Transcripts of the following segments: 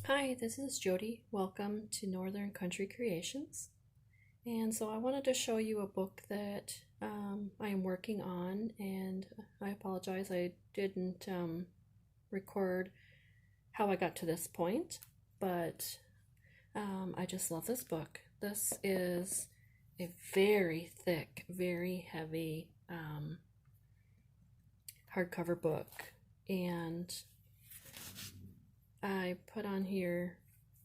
Hi, this is Jody. Welcome to Northern Country Creations. And so I wanted to show you a book that I am working on, and I apologize I didn't record how I got to this point, but I just love this book. This is a very thick, very heavy hardcover book, and I put on here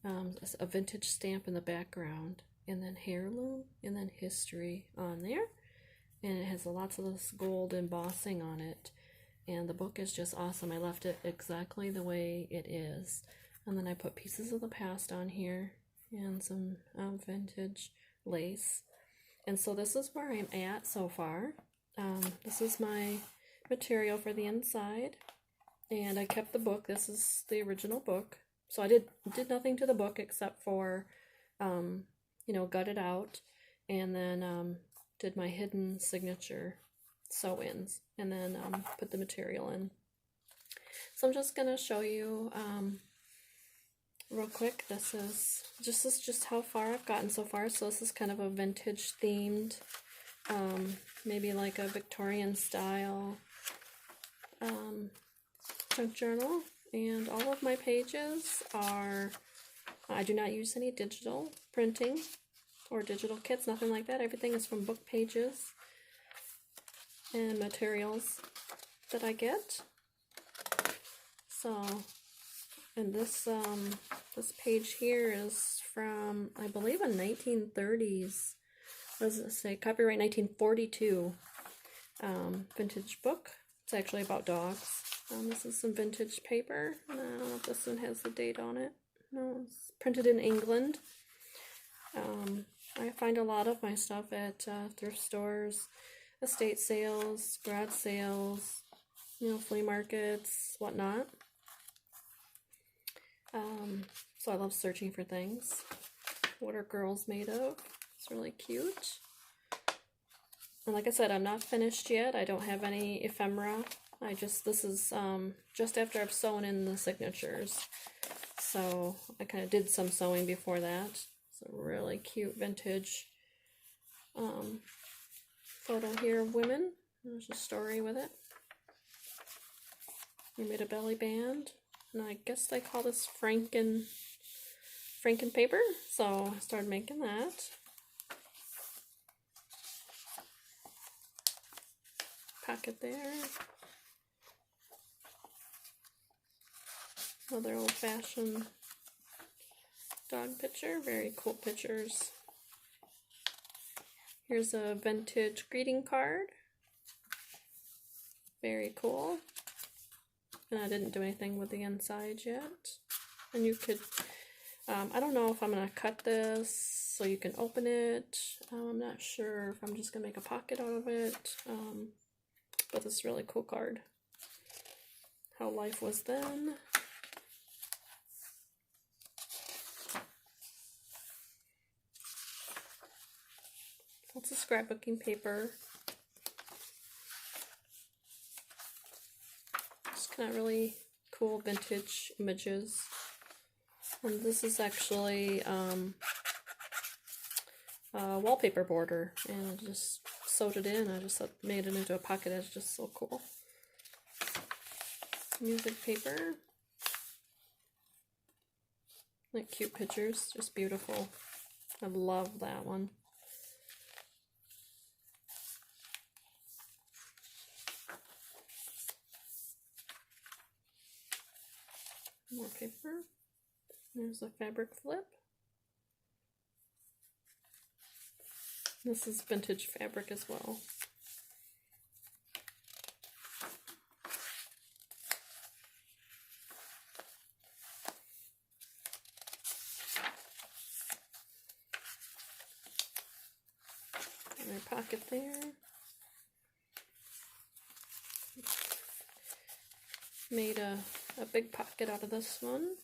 a vintage stamp in the background, and then Heirloom, and then history on there, and it has lots of this gold embossing on it, and the book is just awesome. I left it exactly the way it is, and then I put pieces of the past on here and some vintage lace. And so this is where I'm at so far. This is my material for the inside. And I kept the book. This is the original book. So I did nothing to the book except for, gut it out, and then did my hidden signature sew-ins, and then put the material in. So I'm just gonna show you real quick. This is just how far I've gotten so far. So this is kind of a vintage themed, maybe like a Victorian style junk journal, and all of my pages are, I do not use any digital printing or digital kits, nothing like that. Everything is from book pages and materials that I get. So, and this page here is from, I believe, a 1930s, what does it say, copyright 1942 vintage book. It's actually about dogs. This is some vintage paper. I don't know if this one has the date on it. No, it's printed in England. I find a lot of my stuff at thrift stores, estate sales, garage sales, flea markets, whatnot. So I love searching for things. What are girls made of? It's really cute. And like I said, I'm not finished yet. I don't have any ephemera. This is just after I've sewn in the signatures. So I kind of did some sewing before that. It's a really cute vintage photo here of women. There's a story with it. We made a belly band, and I guess they call this Franken paper. So I started making that. Pocket there. Another old-fashioned dog picture. Very cool pictures. Here's a vintage greeting card. Very cool. And I didn't do anything with the inside yet. And you could, I don't know if I'm going to cut this so you can open it. I'm not sure if I'm just going to make a pocket out of it. But this is a really cool card. How life was then. Lots of scrapbooking paper. Just kind of really cool vintage images. And this is actually a wallpaper border, and I just sewed it in. I just made it into a pocket. It's just so cool. Music paper. Like cute pictures, just beautiful. I love that one. More paper. There's a fabric flip. This is vintage fabric as well. Another pocket there. Made a big pocket out of this one.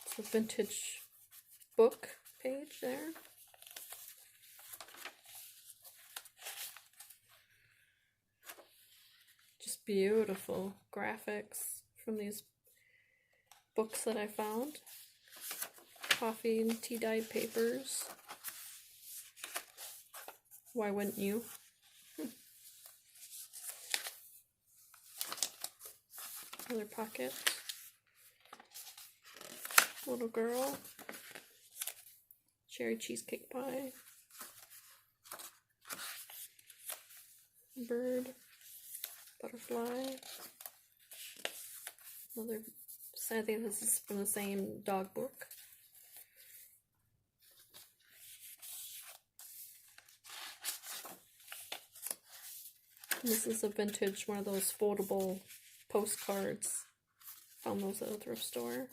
It's a vintage book page there. beautiful graphics from these books that I found. Coffee and tea dyed papers. Why wouldn't you? Another pocket. Little girl. Cherry cheesecake pie. Bird. Butterfly. Another, I think this is from the same dog book. This is a vintage, one of those foldable postcards. Found those at a thrift store.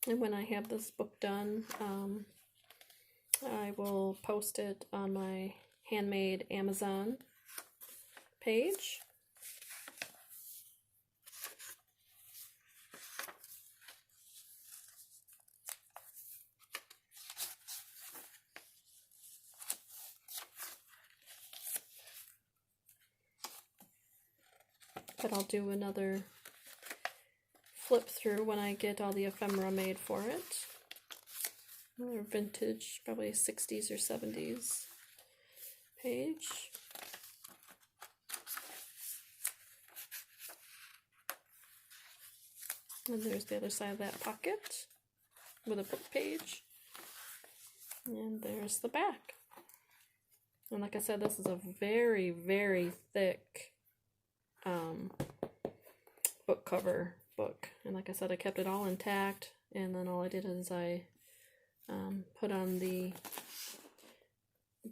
And when I have this book done, I will post it on my handmade Amazon page. But I'll do another flip through when I get all the ephemera made for it. Another vintage, probably 60s or 70s page. And there's the other side of that pocket with a book page. And there's the back. And like I said, this is a very, very thick book cover book. And like I said, I kept it all intact. And then all I did is I put on the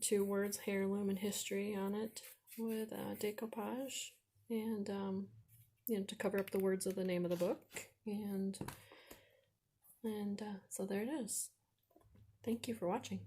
two words, Heirloom and History, on it with decoupage. And, you know, to cover up the words of the name of the book. And so there it is. Thank you for watching.